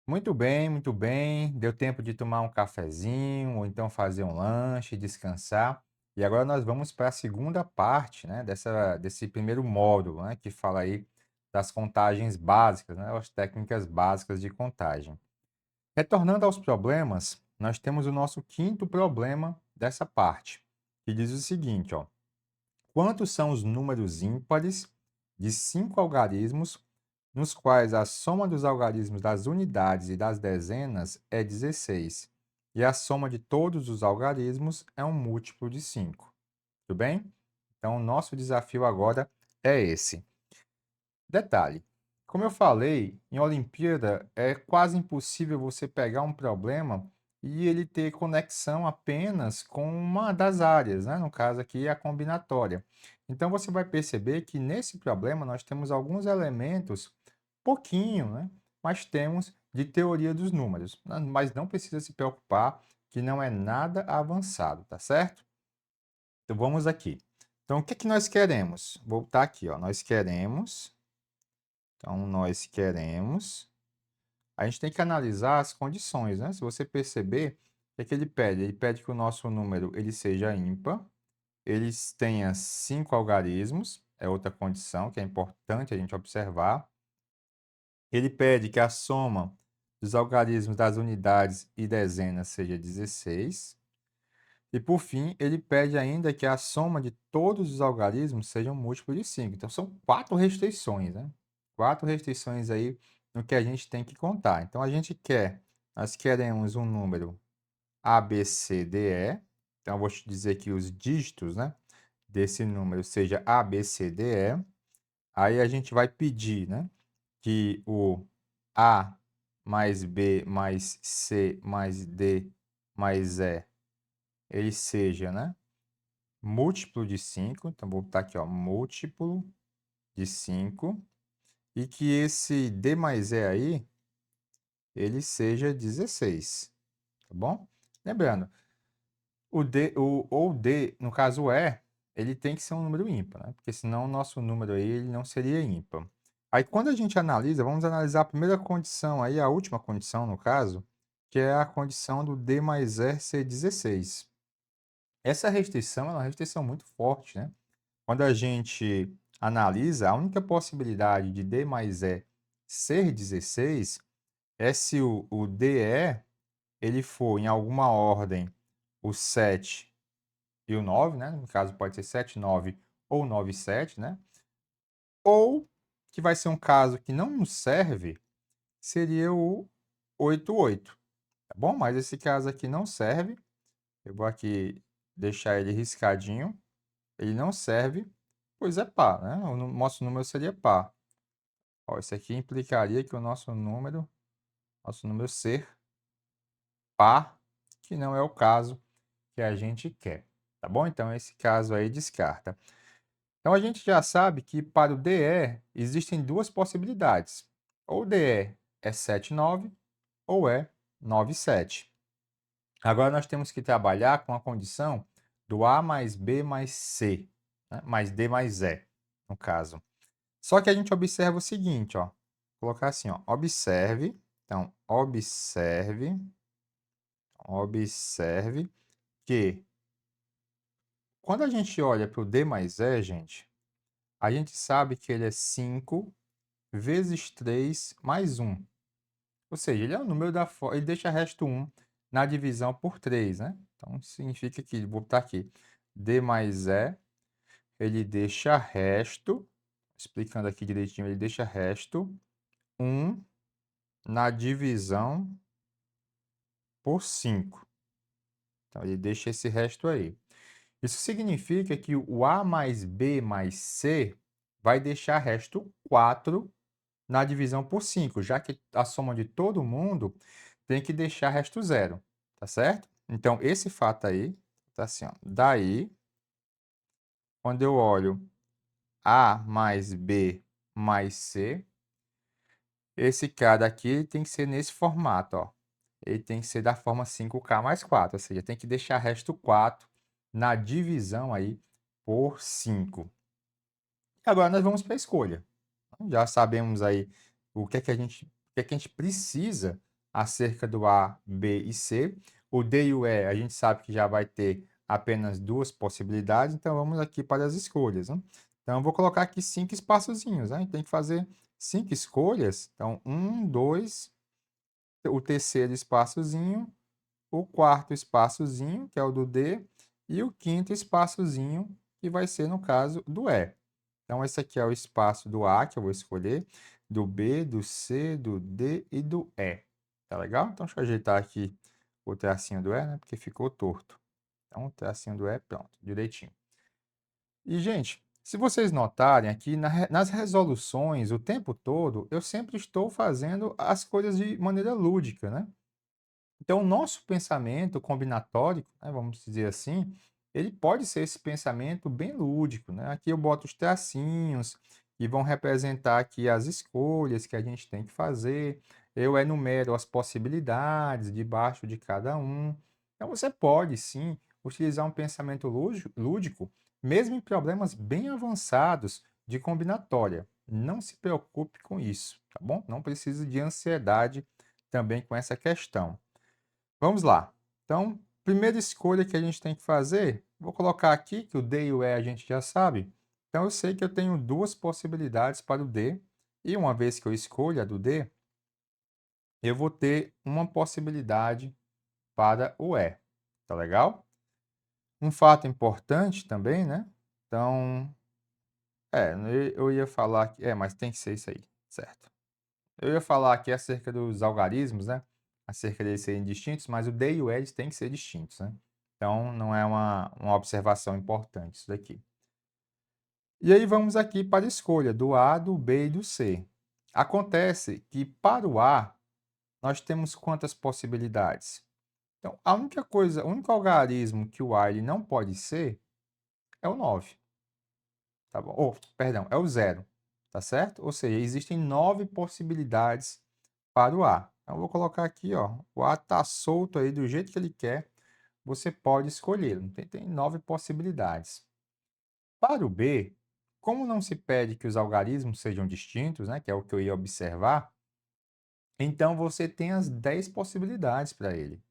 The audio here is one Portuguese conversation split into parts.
Muito bem, muito bem. Deu tempo de tomar um cafezinho ou então fazer um lanche, descansar. E agora nós vamos para a segunda parte, né, desse primeiro módulo, né, que fala aí das contagens básicas, né, as técnicas básicas de contagem. Retornando aos problemas, nós temos o nosso quinto problema dessa parte, que diz o seguinte, ó: quantos são os números ímpares de 5 algarismos nos quais a soma dos algarismos das unidades e das dezenas é 16, e a soma de todos os algarismos é um múltiplo de 5. Tudo bem? Então, o nosso desafio agora é esse. Detalhe: como eu falei, em Olimpíada é quase impossível você pegar um problema e ele ter conexão apenas com uma das áreas, né? No caso aqui, a combinatória. Então, você vai perceber que nesse problema nós temos alguns elementos, pouquinho, né? Mas temos de teoria dos números. Mas não precisa se preocupar, que não é nada avançado, tá certo? Então, vamos aqui. Então, o que que nós queremos? Voltar aqui, ó. Nós queremos. A gente tem que analisar as condições, né? Se você perceber, o que é que ele pede? Ele pede que o nosso número ele seja ímpar, ele tenha 5 algarismos, é outra condição que é importante a gente observar. Ele pede que a soma dos algarismos das unidades e dezenas seja 16. E por fim, ele pede ainda que a soma de todos os algarismos seja um múltiplo de 5. Então são 4 restrições, né? 4 restrições aí no que a gente tem que contar. Então nós queremos um número ABCDE. Então eu vou te dizer que os dígitos, né, desse número seja ABCDE. Aí a gente vai pedir, né, que o A mais B mais C mais D mais E ele seja, né, múltiplo de 5, então vou botar aqui, ó, múltiplo de 5, e que esse D mais E aí, ele seja 16, tá bom? Lembrando, ou D, no caso o E, ele tem que ser um número ímpar, né? Porque senão o nosso número aí, ele não seria ímpar. Aí quando a gente analisa, vamos analisar a primeira condição aí, a última condição no caso, que é a condição do D mais E ser 16. Essa restrição é uma restrição muito forte, né? Quando a gente analisa, a única possibilidade de D mais E ser 16 é se o DE ele for em alguma ordem o 7 e o 9, né? No caso pode ser 7, 9 ou 9, 7, né? Ou, que vai ser um caso que não nos serve, seria o 8, 8, tá bom? Mas esse caso aqui não serve. Eu vou aqui deixar ele riscadinho. Ele não serve, pois é par, né? O nosso número seria par. Ó, isso aqui implicaria que o nosso número ser par, que não é o caso que a gente quer, tá bom? Então, esse caso aí descarta. Então, a gente já sabe que para o DE existem duas possibilidades. Ou DE é 7, 9, ou é 9, 7. Agora, nós temos que trabalhar com a condição do A mais B mais C, né? Mais D mais E, no caso. Só que a gente observa o seguinte, ó. Vou colocar assim, ó. Observe. Então, observe que quando a gente olha para o D mais E, gente, a gente sabe que ele é 5 vezes 3 mais um. Ou seja, ele é o número ele deixa resto um na divisão por 3, né? Então, significa que, vou botar aqui, D mais E, ele deixa resto, explicando aqui direitinho, ele deixa resto um na divisão por 5. Então, ele deixa esse resto aí. Isso significa que o A mais B mais C vai deixar resto 4 na divisão por 5, já que a soma de todo mundo tem que deixar resto zero, tá certo? Então, esse fato aí, tá assim, ó. Daí, quando eu olho A mais B mais C, esse cara aqui tem que ser nesse formato, ó. Ele tem que ser da forma 5K mais 4, ou seja, tem que deixar resto 4 na divisão aí por 5. E agora nós vamos para a escolha. Já sabemos aí o que é que a gente precisa acerca do A, B e C. O D e o E, a gente sabe que já vai ter apenas duas possibilidades, então vamos aqui para as escolhas, né? Então, eu vou colocar aqui 5 espaçozinhos, né? A gente tem que fazer 5 escolhas. Então, 1, 2, o terceiro espaçozinho, o quarto espaçozinho, que é o do D, e o quinto espaçozinho, que vai ser, no caso, do E. Então, esse aqui é o espaço do A, que eu vou escolher, do B, do C, do D e do E. Tá legal? Então, deixa eu ajeitar aqui o tracinho do E, né? Porque ficou torto. Então, o tracinho do E, pronto, direitinho. E, gente, se vocês notarem aqui nas resoluções, o tempo todo, eu sempre estou fazendo as coisas de maneira lúdica, né? Então, o nosso pensamento combinatório, né, vamos dizer assim, ele pode ser esse pensamento bem lúdico, né? Aqui eu boto os tracinhos que vão representar aqui as escolhas que a gente tem que fazer. Eu enumero as possibilidades debaixo de cada um. Então, você pode, sim, utilizar um pensamento lúdico, mesmo em problemas bem avançados de combinatória. Não se preocupe com isso, tá bom? Não precisa de ansiedade também com essa questão. Vamos lá. Então, primeira escolha que a gente tem que fazer, vou colocar aqui que o D e o E a gente já sabe. Então, eu sei que eu tenho duas possibilidades para o D. E uma vez que eu escolho a do D, eu vou ter uma possibilidade para o E. Tá legal? Um fato importante também, né? Então, eu ia falar que... mas tem que ser isso aí, certo? Eu ia falar aqui acerca dos algarismos, né? Acerca deles serem distintos, mas o D e o E eles têm que ser distintos, né? Então, não é uma observação importante isso daqui. E aí vamos aqui para a escolha do A, do B e do C. Acontece que para o A, nós temos quantas possibilidades? Então, a única coisa, o único algarismo que o A ele não pode ser é o 9, tá bom? Perdão, é o 0, tá certo? Ou seja, existem 9 possibilidades para o A. Então, eu vou colocar aqui, ó, o A está solto aí do jeito que ele quer, você pode escolher, tem 9 possibilidades. Para o B, como não se pede que os algarismos sejam distintos, né, que é o que eu ia observar, então você tem as 10 possibilidades para ele.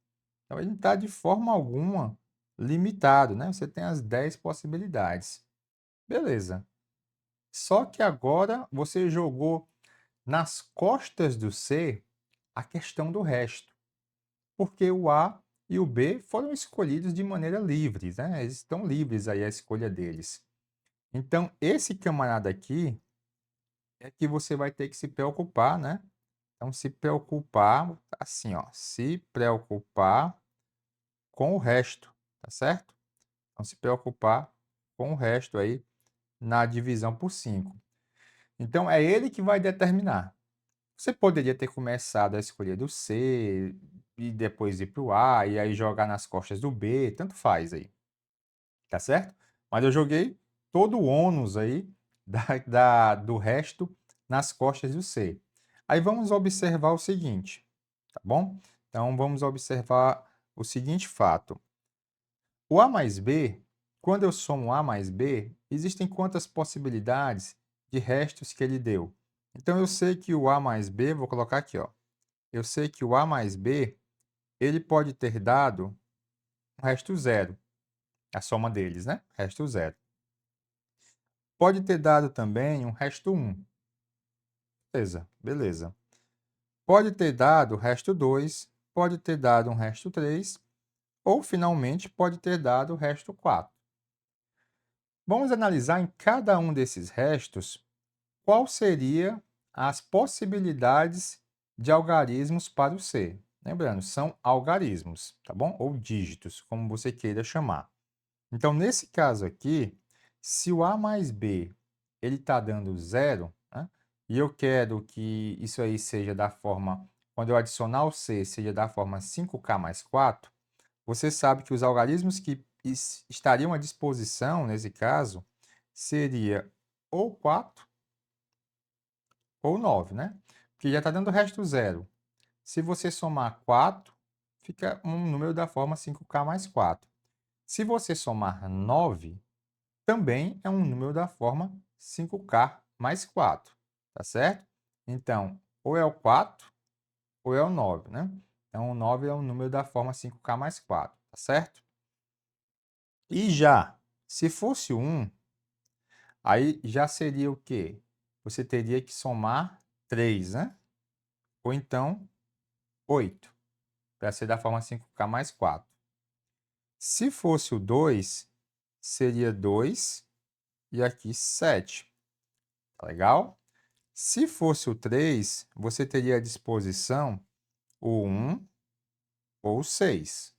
Então, ele não está de forma alguma limitado, né? Você tem as 10 possibilidades. Beleza. Só que agora você jogou nas costas do C a questão do resto, porque o A e o B foram escolhidos de maneira livre, né? Eles estão livres aí a escolha deles. Então, esse camarada aqui é que você vai ter que se preocupar, né? Então, se preocupar, assim, ó, se preocupar com o resto, tá certo? Então, se preocupar com o resto aí na divisão por 5. Então, é ele que vai determinar. Você poderia ter começado a escolher do C e depois ir para o A e aí jogar nas costas do B, tanto faz aí, tá certo? Mas eu joguei todo o ônus aí do resto nas costas do C. Aí vamos observar o seguinte, tá bom? Então vamos observar o seguinte fato. O A mais B, quando eu somo A mais B, existem quantas possibilidades de restos que ele deu? Então eu sei que o A mais B, vou colocar aqui, ó. Eu sei que o A mais B, ele pode ter dado um resto zero, a soma deles, né? Resto zero. Pode ter dado também um resto 1. Beleza, beleza. Pode ter dado resto 2, pode ter dado um resto 3, ou finalmente pode ter dado o resto 4. Vamos analisar em cada um desses restos qual seria as possibilidades de algarismos para o C. Lembrando, são algarismos, tá bom? Ou dígitos, como você queira chamar. Então, nesse caso aqui, se o A mais B ele está dando zero, né? E eu quero que isso aí seja da forma, quando eu adicionar o C, seja da forma 5K mais 4, você sabe que os algarismos que estariam à disposição, nesse caso, seria ou 4 ou 9, né? Porque já está dando o resto zero. Se você somar 4, fica um número da forma 5K mais 4. Se você somar 9, também é um número da forma 5K mais 4, tá certo? Então, ou é o 4 ou é o 9, né? Então, o 9 é o número da forma 5k mais 4, tá certo? E já, se fosse o 1, aí já seria o quê? Você teria que somar 3, né? Ou então 8, para ser da forma 5k mais 4. Se fosse o 2, seria 2 e aqui 7. Tá legal? Se fosse o 3, você teria à disposição o 1 ou o 6.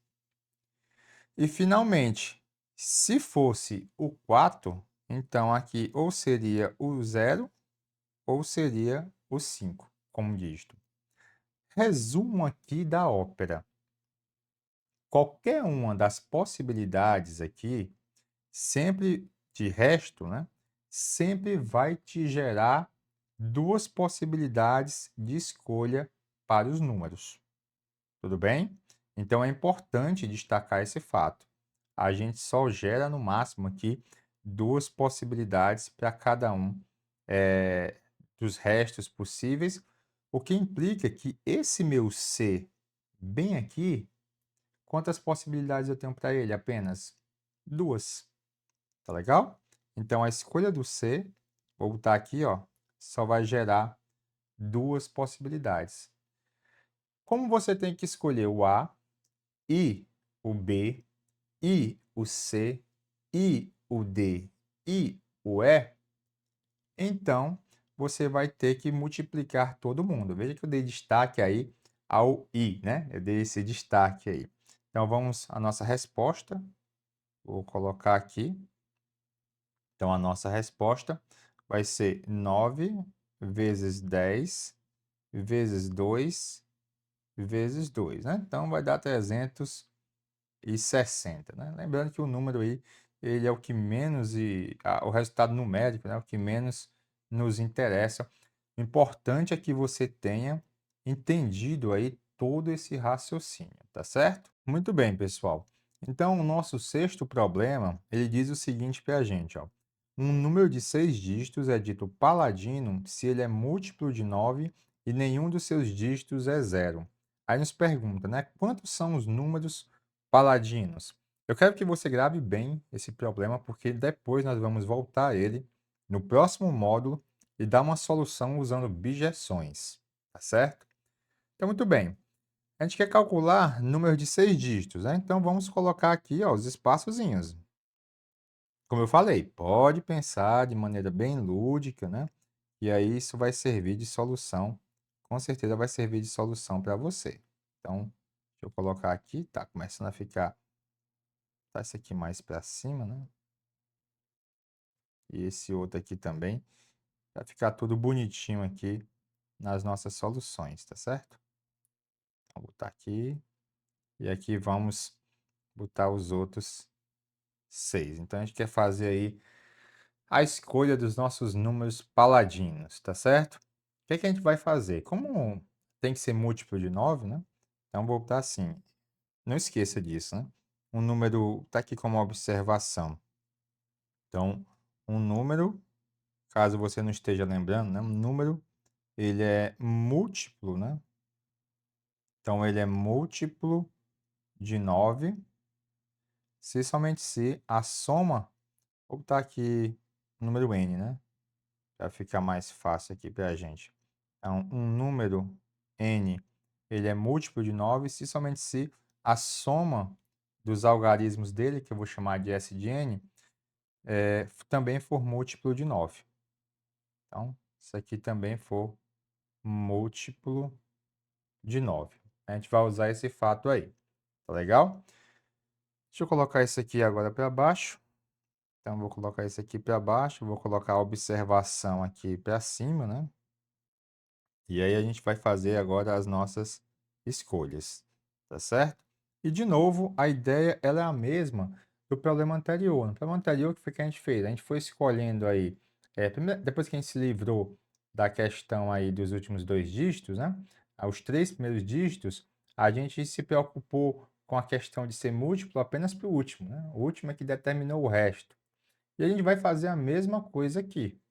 E, finalmente, se fosse o 4, então aqui ou seria o 0 ou seria o 5 como dígito. Resumo aqui da ópera. Qualquer uma das possibilidades aqui, sempre de resto, né, sempre vai te gerar duas possibilidades de escolha para os números. Tudo bem? Então é importante destacar esse fato. A gente só gera no máximo aqui duas possibilidades para cada um dos restos possíveis, o que implica que esse meu C bem aqui, quantas possibilidades eu tenho para ele? Apenas duas. Tá legal? Então a escolha do C, vou botar aqui, ó, só vai gerar duas possibilidades. Como você tem que escolher o A e o B e o C e o D e o E, então você vai ter que multiplicar todo mundo. Veja que eu dei destaque aí ao I, né? Eu dei esse destaque aí. Então vamos à nossa resposta. Vou colocar aqui. Então a nossa resposta vai ser 9 vezes 10 vezes 2 vezes 2, né? Então vai dar 360, né? Lembrando que o número aí, ele é o que menos, o resultado numérico, né? O que menos nos interessa. O importante é que você tenha entendido aí todo esse raciocínio, tá certo? Muito bem, pessoal. Então, o nosso sexto problema, ele diz o seguinte para a gente, ó. Um número de 6 dígitos é dito paladino se ele é múltiplo de 9 e nenhum dos seus dígitos é zero. Aí nos pergunta, né? Quantos são os números paladinos? Eu quero que você grave bem esse problema, porque depois nós vamos voltar a ele no próximo módulo e dar uma solução usando bijeções, tá certo? Então, muito bem. A gente quer calcular números de 6 dígitos, né? Então, vamos colocar aqui, ó, os espaçozinhos. Como eu falei, pode pensar de maneira bem lúdica, né? E aí isso vai servir de solução, com certeza vai servir de solução para você. Então, deixa eu colocar aqui, tá começando a ficar, tá esse aqui mais para cima, né? E esse outro aqui também, vai ficar tudo bonitinho aqui nas nossas soluções, tá certo? Então, vou botar aqui, e aqui vamos botar os outros 6. Então, a gente quer fazer aí a escolha dos nossos números paladinos, tá certo? O que é que a gente vai fazer? Como tem que ser múltiplo de 9, né? Então, vou botar assim. Não esqueça disso, né? Um número está aqui como observação. Então, um número, caso você não esteja lembrando, né? Um número, ele é múltiplo, né? Então, ele é múltiplo de 9, se somente se a soma, vou botar aqui o número n, né? Para ficar mais fácil aqui para a gente. Então, um número n, ele é múltiplo de 9 se somente se a soma dos algarismos dele, que eu vou chamar de S de n, também for múltiplo de 9. Então, isso aqui também for múltiplo de 9. A gente vai usar esse fato aí. Tá legal? Deixa eu colocar isso aqui agora para baixo. Então, vou colocar isso aqui para baixo. Vou colocar a observação aqui para cima, né? E aí a gente vai fazer agora as nossas escolhas, tá certo? E de novo, a ideia ela é a mesma do problema anterior. No problema anterior, o que foi que a gente fez? A gente foi escolhendo aí, depois que a gente se livrou da questão aí dos últimos dois dígitos, né? Os três primeiros dígitos, a gente se preocupou com a questão de ser múltiplo apenas para o último, né? O último é que determinou o resto. E a gente vai fazer a mesma coisa aqui,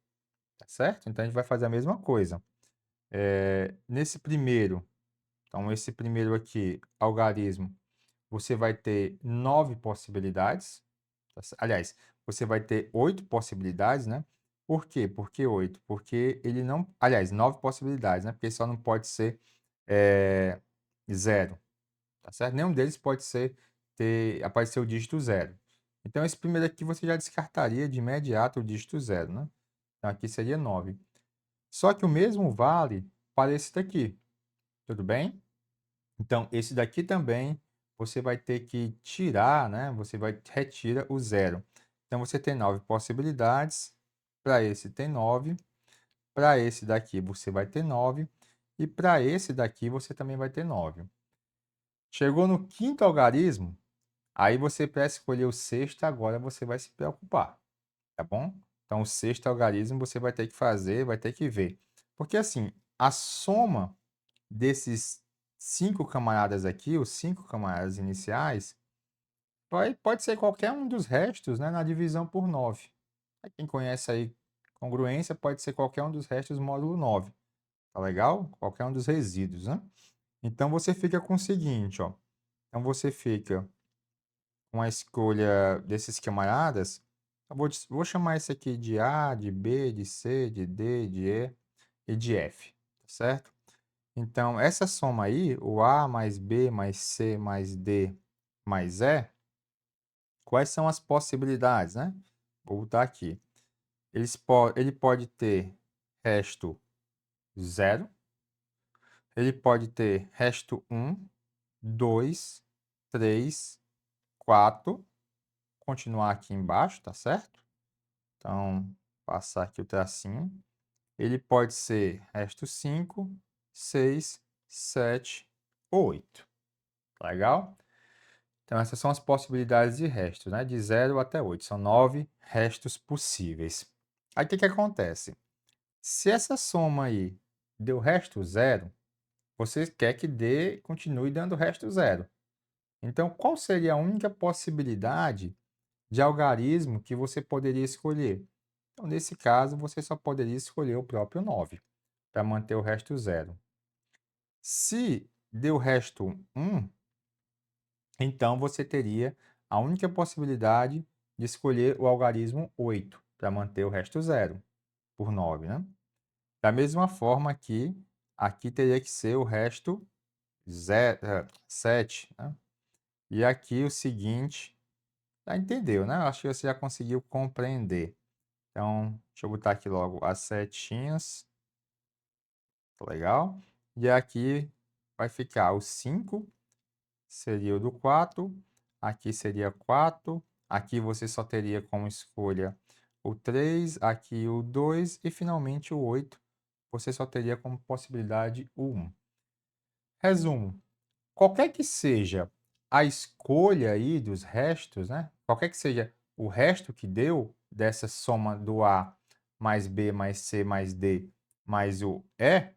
tá certo? Então a gente vai fazer a mesma coisa. Nesse primeiro, Então, esse primeiro aqui, algarismo, você vai ter 9 possibilidades. Aliás, você vai ter 8 possibilidades, né? Por quê? Por que 8? Porque ele não. Aliás, 9 possibilidades, né? Porque só não pode ser eh, 0, tá certo? Nenhum deles pode aparecer o dígito 0. Então, esse primeiro aqui você já descartaria de imediato o dígito 0, né? Então, aqui seria 9. Só que o mesmo vale para esse daqui, tudo bem? Então, esse daqui também você vai ter que tirar, né? Você retira o 0. Então, você tem 9 possibilidades. Para esse tem 9. Para esse daqui você vai ter 9. E para esse daqui você também vai ter 9. Chegou no quinto algarismo, aí você para escolher o sexto, agora você vai se preocupar, tá bom? Então, o sexto algarismo você vai ter que fazer, vai ter que ver. Porque assim, a soma desses 5 camaradas aqui, os 5 camaradas iniciais, pode ser qualquer um dos restos, né, na divisão por 9. Quem conhece aí congruência, pode ser qualquer um dos restos módulo 9. Tá legal? Qualquer um dos resíduos, né? Então, você fica com o seguinte, ó. Então, você fica com a escolha desses camaradas. Eu vou chamar esse aqui de A, de B, de C, de D, de E e de F, tá certo? Então, essa soma aí, o A mais B mais C mais D mais E, quais são as possibilidades, né? Vou botar aqui. Ele pode ter resto 0, ele pode ter resto 1, 2, 3, 4, continuar aqui embaixo, tá certo? Então, passar aqui o tracinho. Ele pode ser resto 5, 6, 7, 8. Legal? Então, essas são as possibilidades de restos, né? De 0 até 8. São 9 restos possíveis. Aí, o que que acontece? Se essa soma aí deu resto 0, você quer que continue dando resto 0. Então, qual seria a única possibilidade de algarismo que você poderia escolher? Então, nesse caso, você só poderia escolher o próprio 9 para manter o resto 0. Se deu resto 1, então você teria a única possibilidade de escolher o algarismo 8 para manter o resto 0 por 9, né? Da mesma forma que aqui teria que ser o resto 7, né? E aqui o seguinte, já entendeu, né? Acho que você já conseguiu compreender. Então, deixa eu botar aqui logo as setinhas, tá legal? E aqui vai ficar o 5, seria o do 4, aqui seria 4, aqui você só teria como escolha o 3, aqui o 2 e finalmente o 8, você só teria como possibilidade o 1. Resumo, qualquer que seja a escolha aí dos restos, né? Qualquer que seja o resto que deu dessa soma do A mais B mais C mais D mais o E,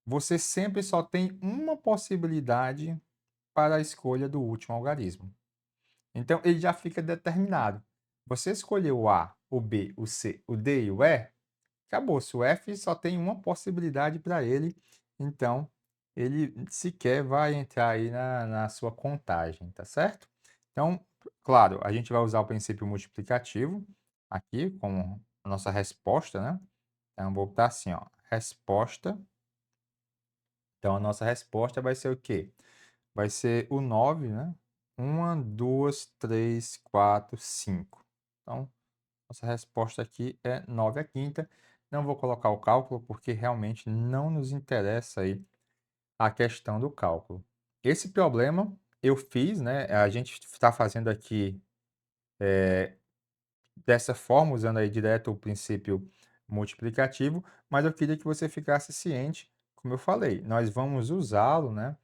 você sempre só tem uma possibilidade para a escolha do último algarismo. Então, ele já fica determinado. Você escolheu o A, o B, o C, o D e o E, acabou-se. O F só tem uma possibilidade para ele, então ele sequer vai entrar aí na sua contagem, tá certo? Então, claro, a gente vai usar o princípio multiplicativo aqui como a nossa resposta, né? Então, vou botar assim, ó, resposta. Então, a nossa resposta vai ser o quê? Vai ser o 9, né? 1, 2, 3, 4, 5. Então, nossa resposta aqui é 9 a quinta. Não vou colocar o cálculo porque realmente não nos interessa aí a questão do cálculo. Esse problema eu fiz, né? A gente está fazendo aqui dessa forma, usando aí direto o princípio multiplicativo, mas eu queria que você ficasse ciente, como eu falei, nós vamos usá-lo, né,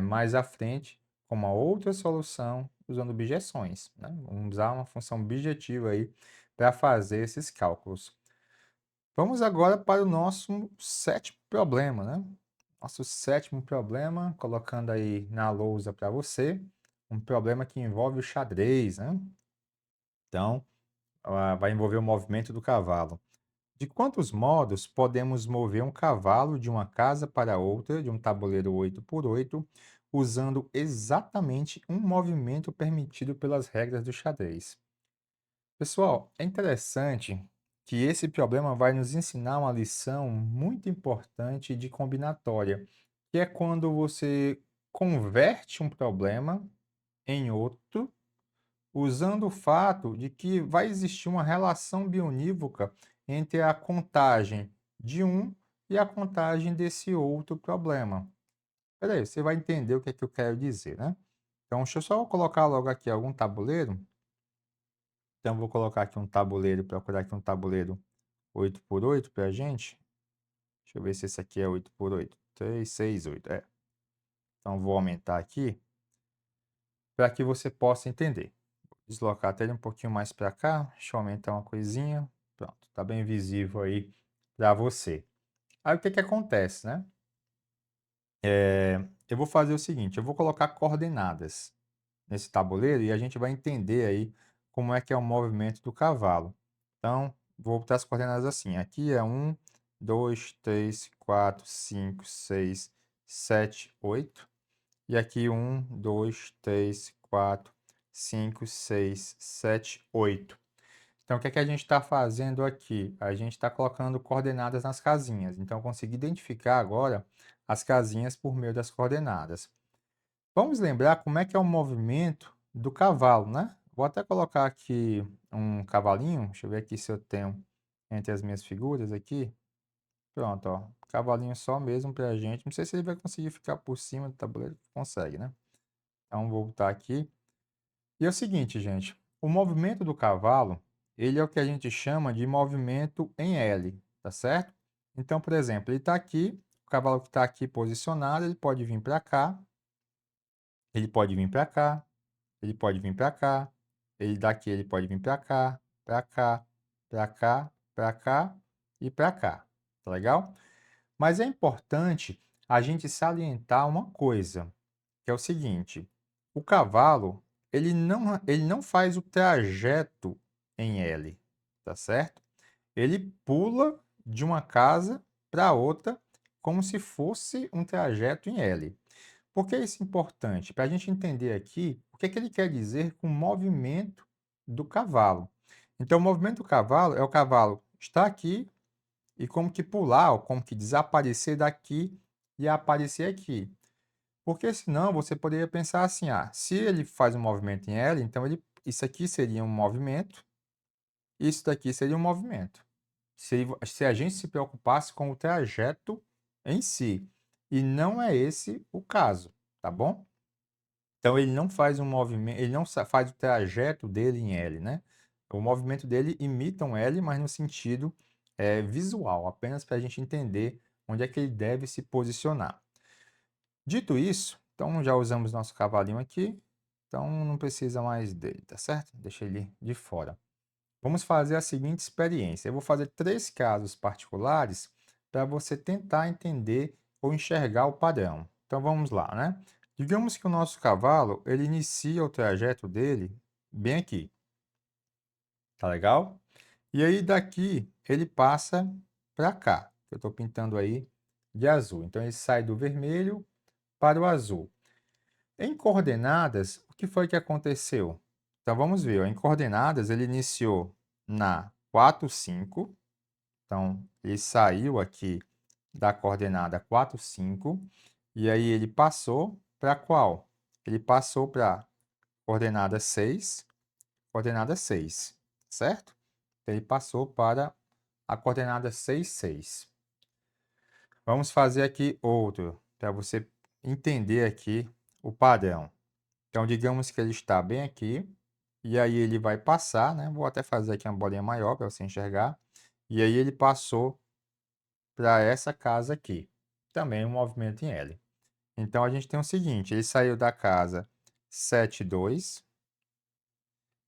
mais à frente com uma outra solução usando objeções, né? Vamos usar uma função objetiva aí para fazer esses cálculos. Vamos agora para o nosso sétimo problema, né? Nosso sétimo problema, colocando aí na lousa para você, um problema que envolve o xadrez, né? Então, vai envolver o movimento do cavalo. De quantos modos podemos mover um cavalo de uma casa para outra, de um tabuleiro 8x8, usando exatamente um movimento permitido pelas regras do xadrez? Pessoal, é interessante que esse problema vai nos ensinar uma lição muito importante de combinatória, que é quando você converte um problema em outro, usando o fato de que vai existir uma relação bionívoca entre a contagem de um e a contagem desse outro problema. Espera aí, você vai entender o que é que eu quero dizer, né? Então, deixa eu só colocar logo aqui algum tabuleiro. Então, eu vou colocar aqui um tabuleiro, procurar aqui um tabuleiro 8x8 para a gente. Deixa eu ver se esse aqui é 8x8. 3, 6, 8. É. Então, vou aumentar aqui para que você possa entender. Vou deslocar até ele um pouquinho mais para cá. Deixa eu aumentar uma coisinha. Pronto, está bem visível aí para você. Aí, o que que acontece, né? Eu vou fazer o seguinte, eu vou colocar coordenadas nesse tabuleiro e a gente vai entender aí como é que é o movimento do cavalo. Então, vou botar as coordenadas assim. Aqui é 1, 2, 3, 4, 5, 6, 7, 8. E aqui 1, 2, 3, 4, 5, 6, 7, 8. Então, o que é que a gente está fazendo aqui? A gente está colocando coordenadas nas casinhas. Então, eu consegui identificar agora as casinhas por meio das coordenadas. Vamos lembrar como é que é o movimento do cavalo, né? Vou até colocar aqui um cavalinho. Deixa eu ver aqui se eu tenho entre as minhas figuras aqui. Pronto, ó. Cavalinho só mesmo pra gente. Não sei se ele vai conseguir ficar por cima do tabuleiro. Consegue, né? Então, vou botar aqui. E é o seguinte, gente. O movimento do cavalo, ele é o que a gente chama de movimento em L, tá certo? Então, por exemplo, ele está aqui. O cavalo que está aqui posicionado, ele pode vir para cá. Ele pode vir para cá. Ele pode vir para cá, ele daqui ele pode vir para cá, para cá, para cá, para cá e para cá. Tá legal? Mas é importante a gente salientar uma coisa, que é o seguinte: o cavalo, ele não faz o trajeto em L, tá certo? Ele pula de uma casa para outra como se fosse um trajeto em L. Por que isso é importante? Para a gente entender aqui o que é que ele quer dizer com o movimento do cavalo. Então, o movimento do cavalo é o cavalo estar aqui e como que pular, ou como que desaparecer daqui e aparecer aqui. Porque senão você poderia pensar assim, se ele faz um movimento em L, então isso aqui seria um movimento, isso daqui seria um movimento. Se a gente se preocupasse com o trajeto em si. E não é esse o caso, tá bom? Então ele não faz um movimento, ele não faz o trajeto dele em L, né? O movimento dele imita um L, mas no sentido visual, apenas para a gente entender onde é que ele deve se posicionar. Dito isso, então já usamos nosso cavalinho aqui, então não precisa mais dele, tá certo? Deixa ele de fora. Vamos fazer a seguinte experiência. Eu vou fazer 3 casos particulares para você tentar entender ou enxergar o padrão. Então vamos lá, né? Digamos que o nosso cavalo, ele inicia o trajeto dele bem aqui, tá legal? E aí daqui ele passa para cá, que eu estou pintando aí de azul. Então ele sai do vermelho para o azul. Em coordenadas, o que foi que aconteceu? Então vamos ver, ó, em coordenadas ele iniciou na 4, 5. Então ele saiu aqui da coordenada 4, 5. E aí ele passou para qual? Ele passou para coordenada 6, coordenada 6, certo? Então, ele passou para a coordenada 6, 6. Vamos fazer aqui outro, para você entender aqui o padrão. Então, digamos que ele está bem aqui, e aí ele vai passar, né? Vou até fazer aqui uma bolinha maior para você enxergar. E aí ele passou para essa casa aqui. Também um movimento em L. Então, a gente tem o seguinte, ele saiu da casa 7, 2,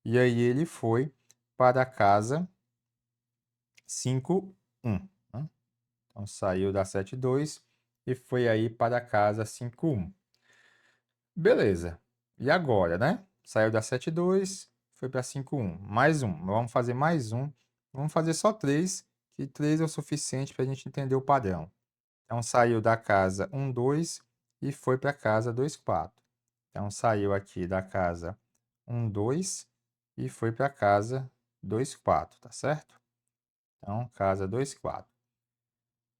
e aí ele foi para a casa 5, 1. Né? Então, saiu da 7, 2 e foi aí para a casa 5, 1. Beleza. E agora, né? Saiu da 7,2, foi para 5,1. Mais um. Vamos fazer mais um. Vamos fazer só 3, que 3 é o suficiente para a gente entender o padrão. Então, saiu da casa 1, 2 e foi para a casa 2, 4. Então, saiu aqui da casa 1, 2 e foi para a casa 2, 4, tá certo? Então, casa 2, 4.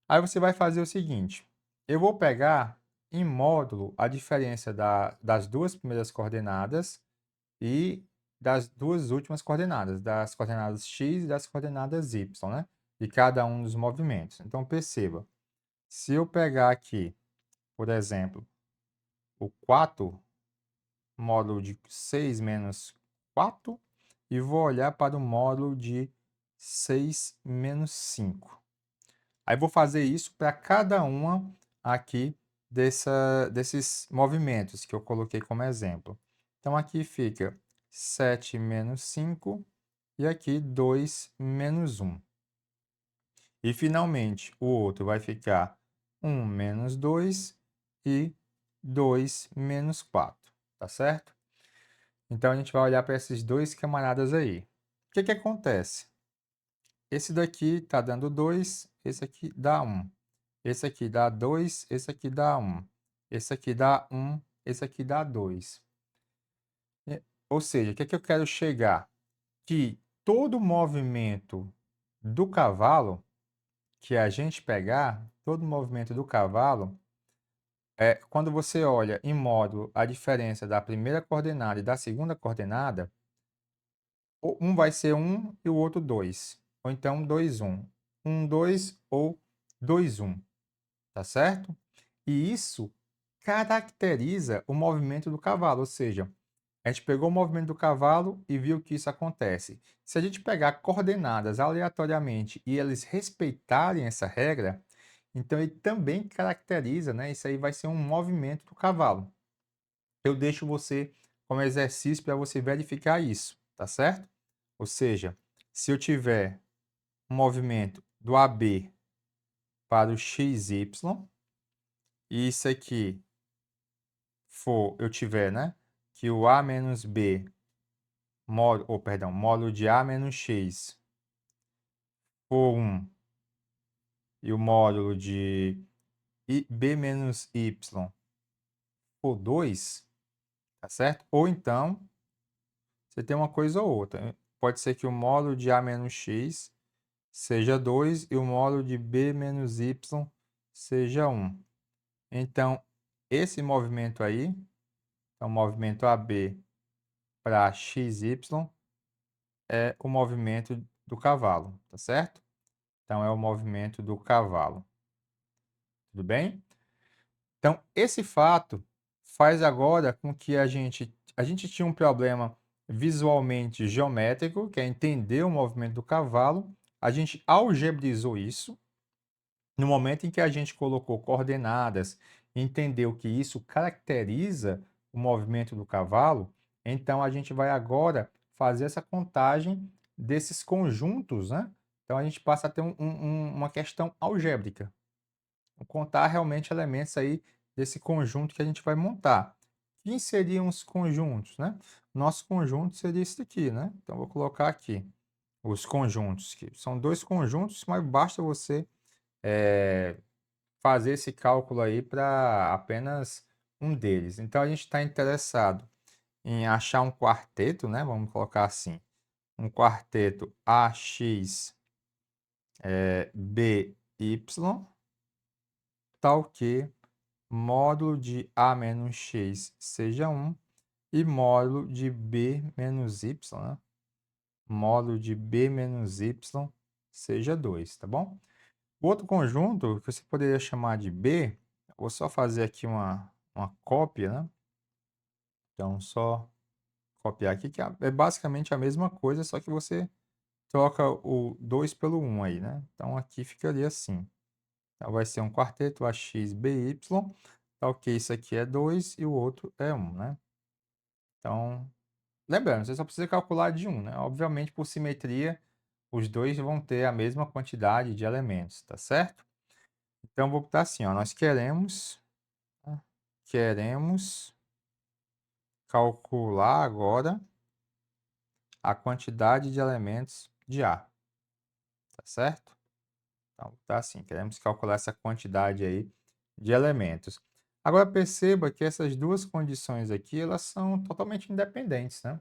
Aí você vai fazer o seguinte: eu vou pegar em módulo a diferença das duas primeiras coordenadas e das duas últimas coordenadas, das coordenadas x e das coordenadas y, né? De cada um dos movimentos. Então, perceba, se eu pegar aqui, por exemplo, o 4 módulo de 6 menos 4 e vou olhar para o módulo de 6 menos 5. Aí vou fazer isso para cada uma aqui desses movimentos que eu coloquei como exemplo. Então, aqui fica 7 menos 5 e aqui 2 menos 1. E, finalmente, o outro vai ficar 1 menos 2 e 2 menos 4, tá certo? Então, a gente vai olhar para esses dois camaradas aí. O que que acontece? Esse daqui está dando 2, esse aqui dá 1. Esse aqui dá 2, esse aqui dá 1. Esse aqui dá 1, esse aqui dá 2. Ou seja, o que é que eu quero chegar? Que todo movimento do cavalo que a gente pegar, todo movimento do cavalo, quando você olha em módulo a diferença da primeira coordenada e da segunda coordenada, um vai ser 1 e o outro 2. Ou então 2, 1. 1, 2 ou 2, 1. Tá certo? E isso caracteriza o movimento do cavalo, ou seja, a gente pegou o movimento do cavalo e viu que isso acontece. Se a gente pegar coordenadas aleatoriamente e eles respeitarem essa regra, então ele também caracteriza, né? Isso aí vai ser um movimento do cavalo. Eu deixo você como exercício para você verificar isso, tá certo? Ou seja, se eu tiver um movimento do AB para o XY, e isso aqui eu tiver, né, que o A menos B, módulo de A menos X for 1 e o módulo de B menos Y for 2, tá certo? Ou então, você tem uma coisa ou outra. Pode ser que o módulo de A menos X seja 2 e o módulo de B menos Y seja 1. Então, esse movimento aí, é o movimento AB para XY, é o movimento do cavalo, tá certo? Então, é o movimento do cavalo. Tudo bem? Então, esse fato faz agora com que a gente tinha um problema visualmente geométrico, que é entender o movimento do cavalo. A gente algebrizou isso. No momento em que a gente colocou coordenadas, entendeu que isso caracteriza o movimento do cavalo, então a gente vai agora fazer essa contagem desses conjuntos, né? Então a gente passa a ter uma questão algébrica, contar realmente elementos aí desse conjunto que a gente vai montar. Quem seriam os conjuntos, né? Nosso conjunto seria esse aqui, né? Então vou colocar aqui os conjuntos, que são dois conjuntos, mas basta você fazer esse cálculo aí para apenas um deles. Então a gente está interessado em achar um quarteto, né? Vamos colocar assim, um quarteto AX BY, tal que módulo de A menos X seja 1 e módulo de B menos Y, né? Módulo de B menos Y seja 2, tá bom? O outro conjunto que você poderia chamar de B, vou só fazer aqui uma cópia, né? Então, só copiar aqui, que é basicamente a mesma coisa, só que você troca o 2 pelo 1 aí, né? Então, aqui ficaria assim. Então, vai ser um quarteto AXBY, tal que isso aqui é 2 e o outro é 1, né? Então, lembrando, você só precisa calcular de 1, né? Obviamente, por simetria, os dois vão ter a mesma quantidade de elementos, tá certo? Então, vou botar assim, ó, nós queremos calcular agora a quantidade de elementos de A, tá certo? Então, tá assim, queremos calcular essa quantidade aí de elementos. Agora perceba que essas duas condições aqui, elas são totalmente independentes, né?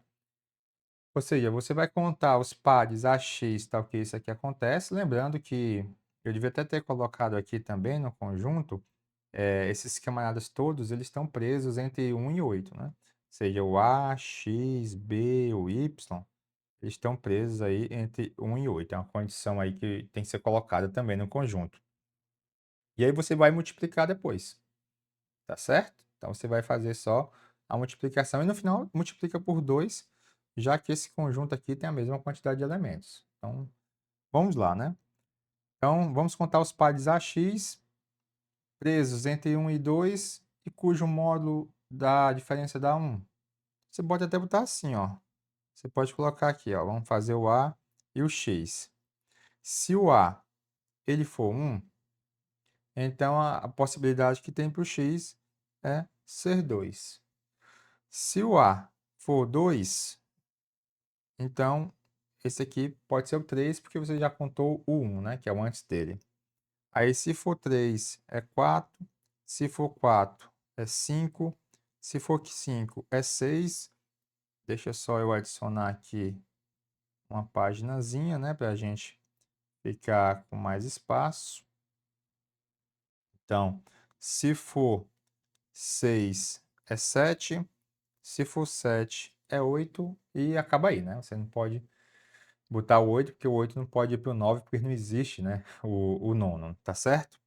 Ou seja, você vai contar os pares AX, tal que isso aqui acontece, lembrando que eu devia até ter colocado aqui também no conjunto, esses camaradas todos, eles estão presos entre 1 e 8, né? Ou seja, o A, X, B, o Y, eles estão presos aí entre 1 e 8. É uma condição aí que tem que ser colocada também no conjunto. E aí você vai multiplicar depois, tá certo? Então você vai fazer só a multiplicação e no final multiplica por 2, já que esse conjunto aqui tem a mesma quantidade de elementos. Então, vamos lá, né? Então, vamos contar os pares AX presos entre 1 e 2 e cujo módulo da diferença dá 1. Você pode até botar assim, ó. Você pode colocar aqui, ó. Vamos fazer o A e o X. Se o A ele for 1, então a possibilidade que tem para o X é ser 2. Se o A for 2, então esse aqui pode ser o 3, porque você já contou o 1, né? Que é o antes dele. Aí, se for 3, é 4. Se for 4, é 5. Se for 5, é 6. Deixa só eu adicionar aqui uma paginazinha, né? Para a gente ficar com mais espaço. Então, se for 6, é 7. Se for 7, é 8. E acaba aí, né? Você não pode botar o 8, porque o 8 não pode ir para o 9, porque não existe, né? O nono, tá certo?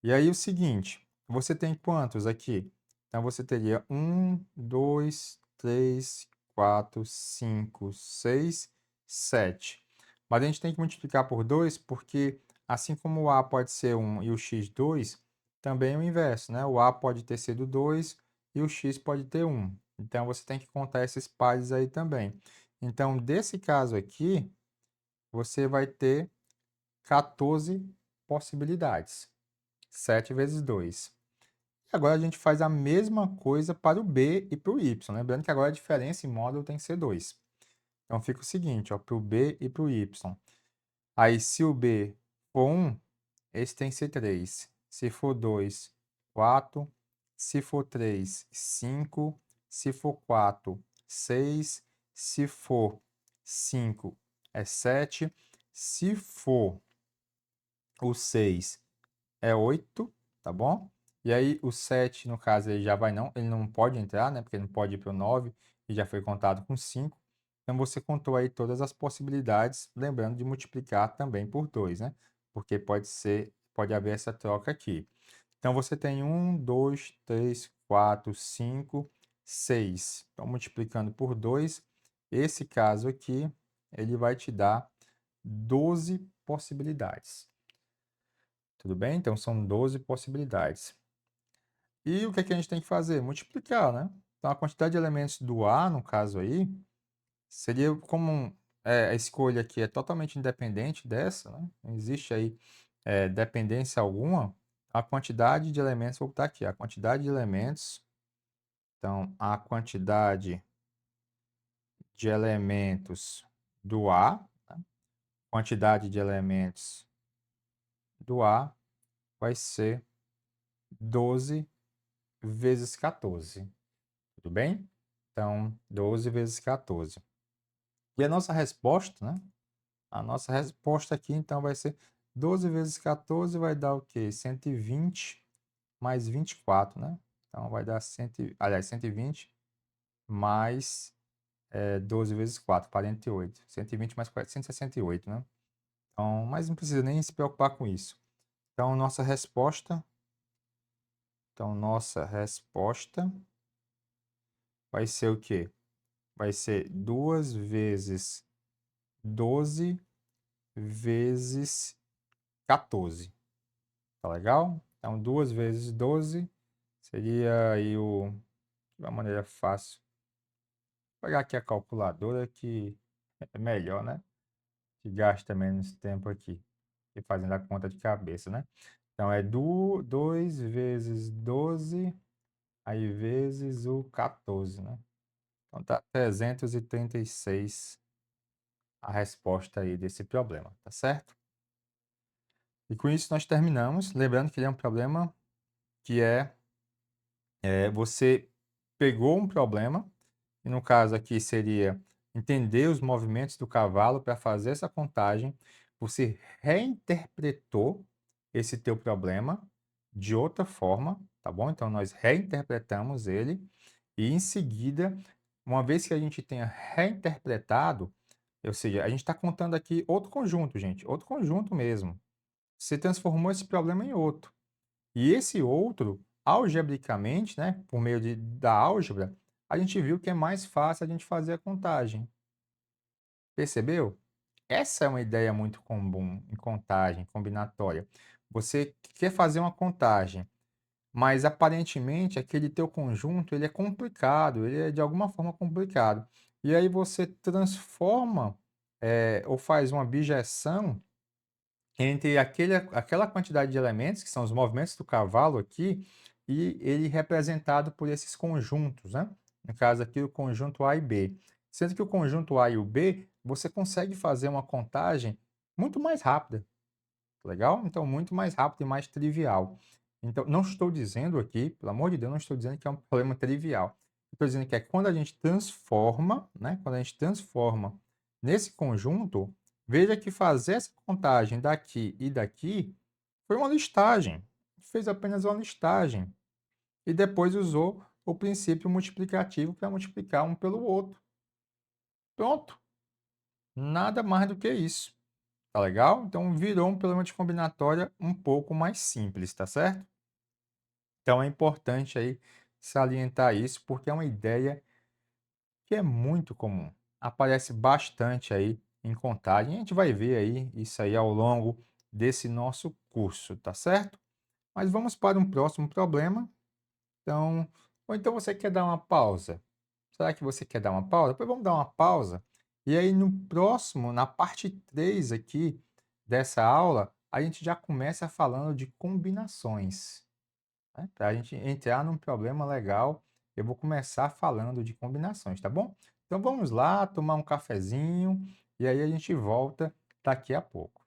E aí o seguinte, você tem quantos aqui? Então você teria 1, 2, 3, 4, 5, 6, 7. Mas a gente tem que multiplicar por 2 porque assim como o A pode ser 1 e o X 2, também é o inverso, né? O A pode ter sido 2 e o X pode ter 1. Então você tem que contar esses pares aí também. Então, desse caso aqui, você vai ter 14 possibilidades. 7 vezes 2. E agora a gente faz a mesma coisa para o B e para o Y. Lembrando que agora a diferença em módulo tem que ser 2. Então fica o seguinte, para o B e para o Y. Aí se o B for 1, esse tem que ser 3. Se for 2, 4. Se for 3, 5. Se for 4, 6. Se for 5, é 7. Se for o 6, é 8, tá bom? E aí o 7, no caso, ele não pode entrar, né? Porque ele não pode ir para o 9 e já foi contado com 5. Então você contou aí todas as possibilidades, lembrando de multiplicar também por 2, né? Porque pode haver essa troca aqui. Então você tem 1, 2, 3, 4, 5, 6. Então multiplicando por 2, esse caso aqui, ele vai te dar 12 possibilidades. Tudo bem? Então são 12 possibilidades. E o que é que a gente tem que fazer? Multiplicar, né? Então a quantidade de elementos do A, no caso aí, seria como a escolha aqui é totalmente independente dessa, né? Não existe aí dependência alguma. A quantidade de elementos, vou botar aqui, a quantidade de elementos. Então, a quantidade de elementos do A, né? Quantidade de elementos do A vai ser 12 vezes 14. Tudo bem? Então, 12 vezes 14. E a nossa resposta, né? A nossa resposta aqui, então, vai ser 12 vezes 14 vai dar o quê? 120 mais 24, né? Então, vai dar 120 mais 12 vezes 4, 48. 120 mais 4, 168, né? Então, mas não precisa nem se preocupar com isso. Então, nossa resposta vai ser o quê? Vai ser 2 vezes 12 vezes 14. Tá legal? Então, 2 vezes 12 seria aí uma maneira fácil. Vou pegar aqui a calculadora que é melhor, né? Que gasta menos tempo aqui. E fazendo a conta de cabeça, né? Então, é 2 vezes 12, aí vezes o 14, né? Então, tá 336 a resposta aí desse problema, tá certo? E com isso nós terminamos. Lembrando que ele é um problema que você pegou um problema, e no caso aqui seria entender os movimentos do cavalo para fazer essa contagem. Você reinterpretou esse teu problema de outra forma, tá bom? Então nós reinterpretamos ele e em seguida, uma vez que a gente tenha reinterpretado, ou seja, a gente está contando aqui outro conjunto, gente, outro conjunto mesmo. Você transformou esse problema em outro. E esse outro, algebricamente, né, por meio da álgebra, a gente viu que é mais fácil a gente fazer a contagem. Percebeu? Essa é uma ideia muito comum em contagem combinatória. Você quer fazer uma contagem, mas aparentemente aquele teu conjunto ele é complicado, ele é de alguma forma complicado. E aí você transforma, ou faz uma bijeção entre aquela quantidade de elementos, que são os movimentos do cavalo aqui, e ele representado por esses conjuntos, né? No caso aqui, o conjunto A e B. Sendo que o conjunto A e o B, você consegue fazer uma contagem muito mais rápida, legal? Então, muito mais rápido e mais trivial. Então, não estou dizendo aqui, pelo amor de Deus, não estou dizendo que é um problema trivial. Estou dizendo que é quando a gente transforma, né? Quando a gente transforma nesse conjunto, veja que fazer essa contagem daqui e daqui foi uma listagem. Fez apenas uma listagem. E depois usou o princípio multiplicativo para multiplicar um pelo outro. Pronto. Nada mais do que isso. Tá legal? Então virou um problema de combinatória um pouco mais simples, tá certo? Então é importante aí salientar isso, porque é uma ideia que é muito comum. Aparece bastante aí em contagem. A gente vai ver aí isso aí ao longo desse nosso curso, tá certo? Mas vamos para um próximo problema. Então, ou então você quer dar uma pausa? Será que você quer dar uma pausa? Pois vamos dar uma pausa. E aí no próximo, na parte 3 aqui dessa aula, a gente já começa falando de combinações, né? Para a gente entrar num problema legal, eu vou começar falando de combinações, tá bom? Então vamos lá, tomar um cafezinho e aí a gente volta daqui a pouco.